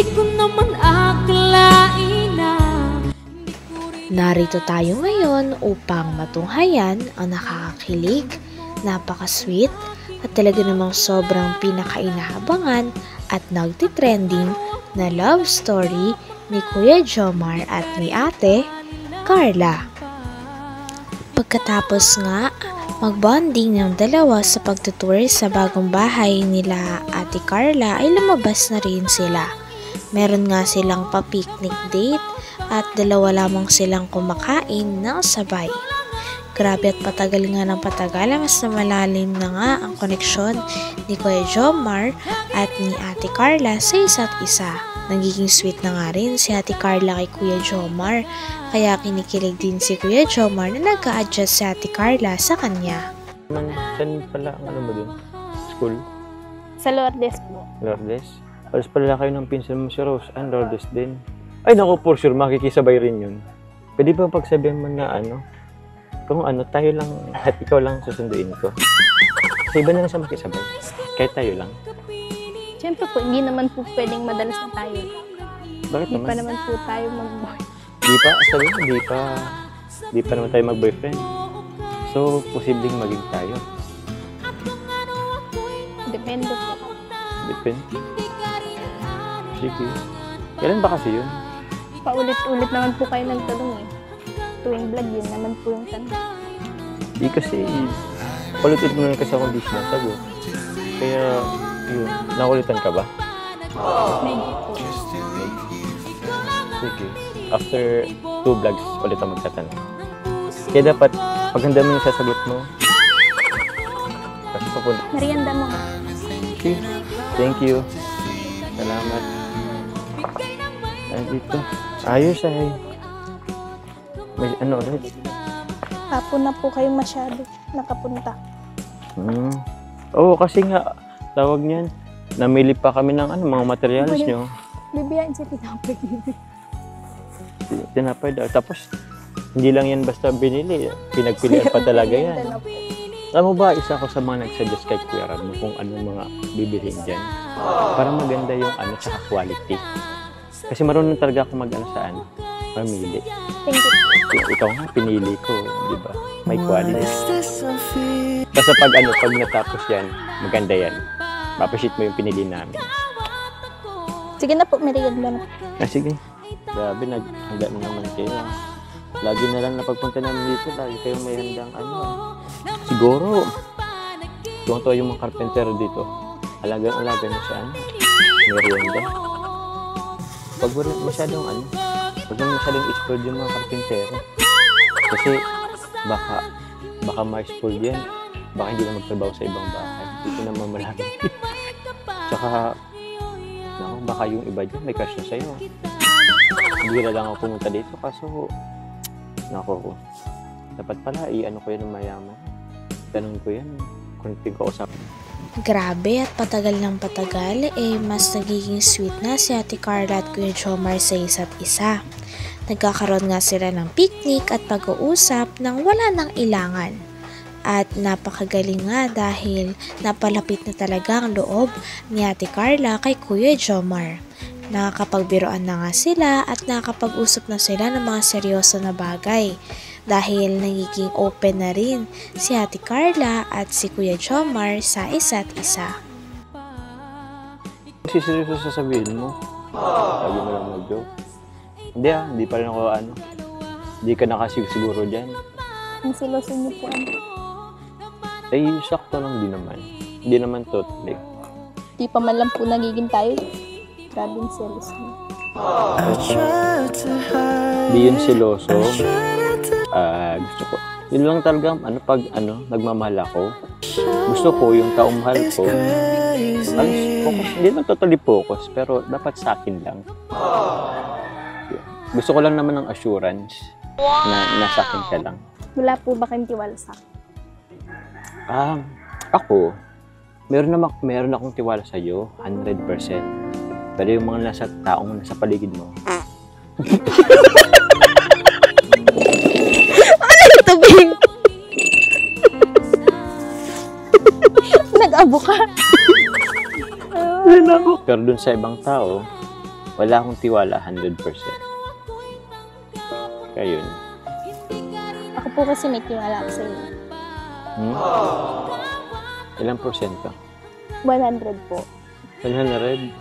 ko naman akalain na. Narito tayo ngayon upang matunghayan ang nakakakilig, napaka-sweet at talaga namang sobrang pinakainahabangan at nagtitrending na love story ni Kuya Jomar at ni Ate Carla. Pagkatapos nga magbonding ng dalawa sa pagtutour sa bagong bahay nila Ate Carla ay lumabas na rin sila. Meron nga silang pa-picnic date at dalawa lamang silang kumakain ng sabay. Grabe at patagal nga ng patagal, mas na malalim na nga ang koneksyon ni Kuya Jomar at ni Ate Carla sa isa't isa. Nagiging sweet na nga rin si Ate Carla kay Kuya Jomar, kaya kinikilig din si Kuya Jomar na nag-a-adjust si Ate Carla sa kanya. Saan pala ang ano mo dun? School? Sa Lourdes po. Lourdes? Alas pala kayo ng pinsan mo si Rose. Lourdes din. Ay naku, for sure, makikisabay rin yun. Pwede ba pagsabihan mo na ano? Kung ano, tayo lang at ikaw lang susunduin ko. Kasi iba na lang sa makisabay. Kahit tayo lang. Siyempre po, hindi naman po pwedeng madalas na tayo. Bakit Hindi naman? pa naman po tayo mag-boy. Di pa naman tayo mag-boyfriend. So, posibleng maging tayo. Depende po. Depende. Sige. Kailan ba kasi yun? Paulit-ulit naman po kayo nagtanong eh. Tuwing vlog, yun naman po yung tanong. Di kasi, palutin mo na kasi akong di sinasagot. Kaya, yun, nakulitan ka ba? Medyo po. Sige. After 2 vlogs, ulit ang magtatanong. Kaya dapat, paghanda mo yung sasagot mo. Kasi papunta. Merienda mo. Okay. Thank you. Salamat. Nandito. Ayos ay. May ano ulit? Hapon na po kayo masyado nakapunta. Oo, kasi nga, tawag niyan, namili pa kami ng mga materials nyo. Bibiyain si tinapay. Tinapay daw. Tapos, hindi lang yan basta binili. Pinagpilian pa talaga yan. Alam mo ba, isa ako sa mga nagsuggest kay Kuya Rab kung anong mga bibilhin dyan. Para maganda yung tsaka quality. Kasi marunong talaga ako saan, mamili. Thank you. Ikaw nga, pinili ko, di ba? May quality. Kasi pag natapos yan, maganda yan. Mapashit mo yung pinili namin. Sige na po, merienda na. Sige. Grabe, naghanda na naman kayo. Lagi na lang napagpunta namin dito, lagi kayong may handang Siguro, tuwang-tuwa yung mga karpentero dito. Alagang-alaga na sa merienda. Pag masyadong explode yung mga karpentero. Kasi baka ma-spoil yan. Baka hindi na magtrabaho sa ibang bahay. Dito naman malaki. Tsaka, baka yung iba dyan may crush na sa'yo. Hindi na lang ako pumunta dito kaso, dapat pala ko yan ng mayaman. Tanong ko yan, kunting kausap. Grabe at patagal ng patagal, mas nagiging sweet na si Ate Carla at Kuya Jomar sa isa't isa. Nagkakaroon nga sila ng picnic at pag-uusap nang wala nang ilangan. At napakagaling nga dahil napalapit na talaga ang loob ni Ate Carla kay Kuya Jomar. Nakakapagbiroan na nga sila at nakakapag-usap na sila ng mga seryoso na bagay. Dahil nagiging open na rin si Ate Carla at si Kuya Jomar sa isa't isa. Seryoso sasabihin mo? Lagi mo lang mag-joke. Hindi pa rin ako Hindi ka nakasiguro dyan. Ang siloso niyo po Ay, sakto lang din naman. Hindi naman totally. Di pa man lang po nagiging tayo. Grabe yung siloso niyo. Di yun siloso. Gusto ko. Yun lang talaga, pag nagmamahal ako. Gusto ko yung taong mahal ko. Focus. Hindi naman totally focus, pero dapat sa akin lang. Gusto ko lang naman ng assurance na nasa akin ka lang. Wala po ba kayong tiwala sa akin? Ako, meron akong tiwala sa iyo, 100%. Pero yung mga taong nasa paligid mo. Ito, Bing? Nag-abo ka. Pero dun sa ibang tao, wala akong tiwala 100%. Kaya yun. Ako po kasi may tiwala ako sa inyo. Ilang porsyento? 100 po. 100?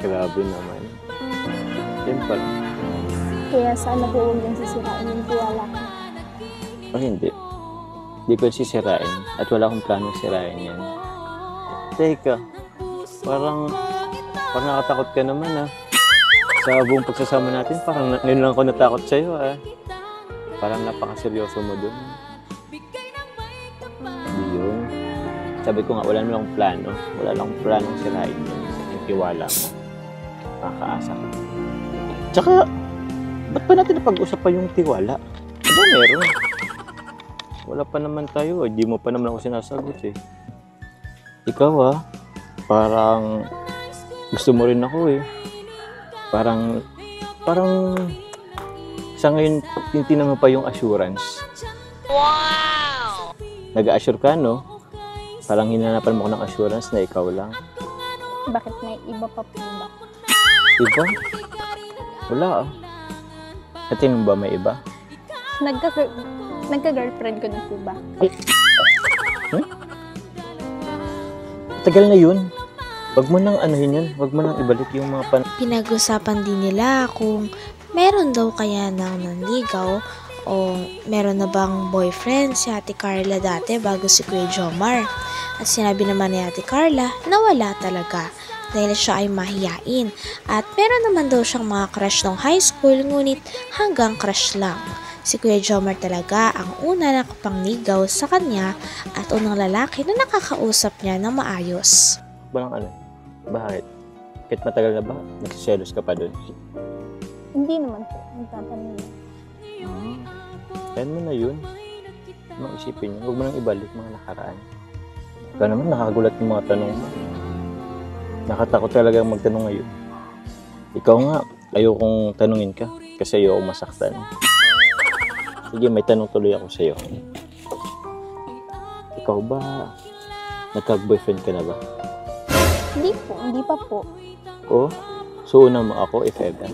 Grabe naman. Simple. Kaya sana po huwag nang sisirain yung tiwala ko. O hindi. Hindi ko sisirain. At wala akong planong sirain yan. Teka. Parang nakatakot ka naman Sa buong pagsasama natin, parang ngayon lang ako natakot sa'yo Parang napakaseryoso mo dun. Hindi yun. Sabi ko nga, wala naman akong plano. Wala lang akong planong sirain yun. Yung tiwala mo. Makakaasa ka. Tsaka, ba't pa natin napag-usapan yung tiwala? Ano meron? Wala pa naman tayo. Di mo pa naman ako sinasagot Ikaw parang gusto mo rin ako Parang sa ngayon, tinitingnan mo pa yung assurance. Wow! Nag-assure ka, no? Parang hinanapan mo ko ng assurance na ikaw lang. Bakit may iba pa po ba? Iba? Wala At yun ba may iba? Nagka-girlfriend ko na po ba? Tagal na yun. Wag mo nang anuhin yan. Wag mo nang ibalik yung mga Pinag-usapan din nila kung meron daw kaya nang nanligaw o meron na bang boyfriend si Ate Carla dati bago si Kuya Jomar. At sinabi naman ni Ate Carla na wala talaga dahil siya ay mahiyain. At meron naman daw siyang mga crush nung high school ngunit hanggang crush lang. Si Kuya Jomar talaga ang una na kapangligaw sa kanya at unang lalaki na nakakausap niya ng maayos. Walang Bakit? Kahit matagal na ba? Nagsiselos ka pa doon? Hindi naman po. Nagtatanong na. Kaya mo na yun. Mga isipin yun. Huwag mo nang ibalik mga nakaraan. Ikaw naman nakagulat yung mga tanong mo. Nakatakot talaga magtanong ngayon. Ikaw nga, ayokong tanungin ka kasi ayokong masaktan. Sige, may tanong tuloy ako sa'yo. Ikaw ba, nagka-boyfriend ka na ba? Hindi pa po. Oh, so una mo ako if ever.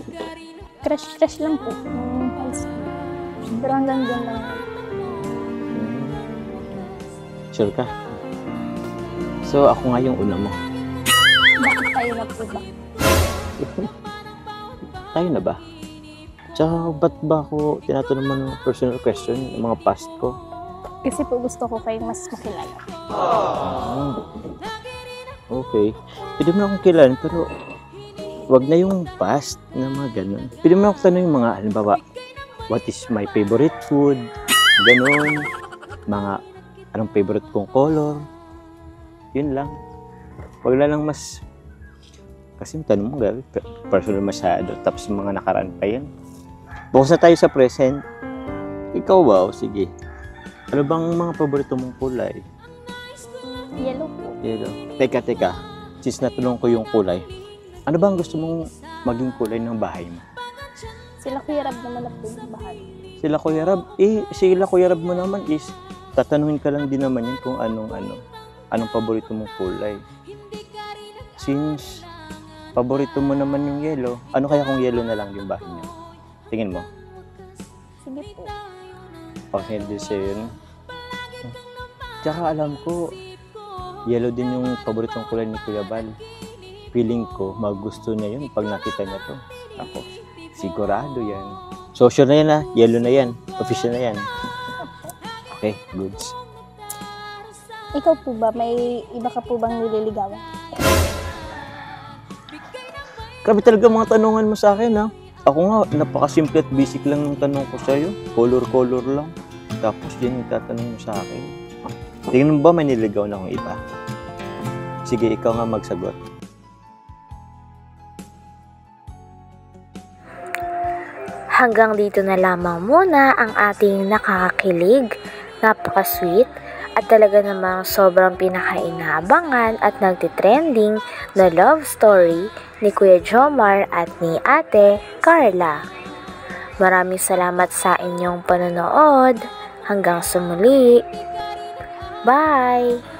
Crush lang po. High school. Pero hanggang dyan lang. Sure ka? So, ako nga yung una mo. Bakit tayo na po ba? Tayo na ba? Tsaka, ba't ba ako tinatanong mo ng personal question, yung mga past ko? Kasi po gusto ko kayong mas makilala. Okay. Pwede mo na akong kilala, pero wag na yung past na mga ganun. Pwede mo na akong tanong yung mga, halimbawa, what is my favorite food? Ganun. Mga, anong favorite kong color? Yun lang. Wag na lang mas, kasi yung tanong mo, gabi, personal masyado. Tapos mga nakaraan pa yan. Bukas na tayo sa present. Ikaw ba? O sige. Ano bang mga paborito mong kulay? Yellow po. Yellow. Teka. Since natanong ko yung kulay, ano bang gusto mong maging kulay ng bahay mo? Sila Kuya Rab naman na po yung bahay. Sila Kuya Rab mo naman is, tatanungin ka lang din naman yun kung anong paborito mong kulay. Since, paborito mo naman yung yellow, ano kaya kung yellow na lang yung bahay niyo? Tingin mo? Sige po. Okay, decision. Tsaka alam ko, yellow din yung paboritong kulay ni Kuya Bal. Feeling ko, magusto niya yun pag nakita niya to. Ako, sigurado yan. So, sure na yan yellow na yan. Official na yan. Okay, goods. Ikaw po ba, may iba ka po bang nililigawan? Grabe talaga mga tanungan mo sa akin, Ako nga, napakasimple at basic lang ng tanong ko sa'yo. Color lang. Tapos, yan yung tatanong mo sa akin. Tingnan mo ba may niligaw na akong iba? Sige, ikaw nga magsagot. Hanggang dito na lamang muna ang ating nakakakilig, napaka-sweet, at talaga namang sobrang pinakainabangan at nagtitrending na love story ni Kuya Jomar at ni Ate Carla. Maraming salamat sa inyong panonood. Hanggang sa muli. Bye!